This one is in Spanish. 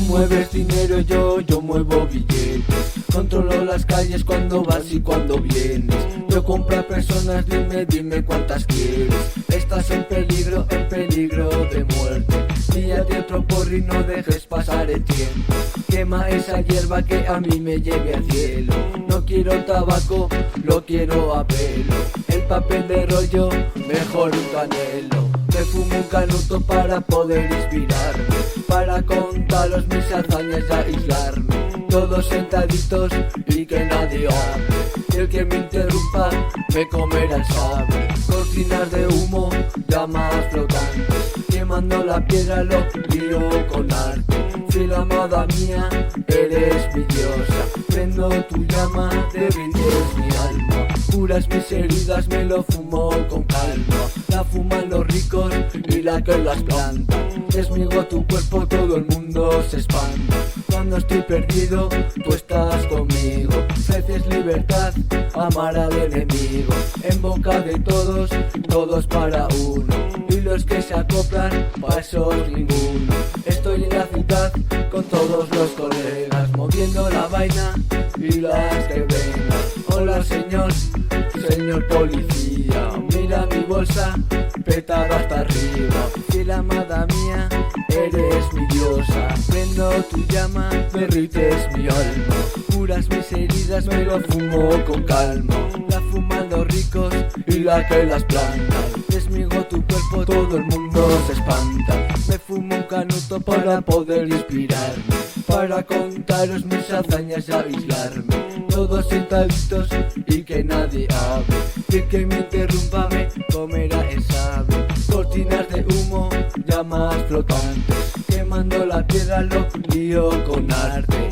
mueves dinero, yo muevo billetes. Controlo las calles cuando vas y cuando vienes. Yo compro a personas, dime cuántas quieres. Estás en peligro de muerte. Tírate otro porro y no dejes pasar el tiempo. Quema esa hierba que a mí me lleve al cielo. No quiero tabaco, lo quiero a pelo. El papel de rollo, mejor un canelo. Me fumo un canuto para poder inspirarme, para contaros mis hazañas y aislarme. Todos sentaditos y que nadie hable. Y el que me interrumpa me comerá el sable. Cortinas de humo, llamas flotantes. Quemando la piedra lo lío con arte. Fiel amada mía, eres mi diosa. Prendo tu llama, derrites mi alma. Curas mis heridas, me lo fumo con calma. La fuman los ricos y la que las planta. Desmigo tu cuerpo, todo el mundo se espanta. Cuando estoy perdido, tú estás conmigo. Ofreces libertad, amar al enemigo. En boca de todos, todos para uno. Y los que se acoplan, pa' esos ninguno. Estoy en la ciudad con todos los colegas, moviendo la vaina y las que vengan. Hola señor policía, mira mi bolsa, petada hasta arriba. Fiel amada mía, eres mi diosa. Prendo tu llama, derrites mi alma. Curas mis heridas, me lo fumo con calma. La fuman los ricos y la que las planta. Desmigo tu cuerpo, todo el mundo se espanta. Me fumo un canuto para poder inspirarme, para contaros mis hazañas y aislarme. Todos sentaditos y que nadie hable. Y el que me interrumpa me comerá el sable. Cortinas de humo, llamas flotantes. Quemando la piedra lo lío con arte.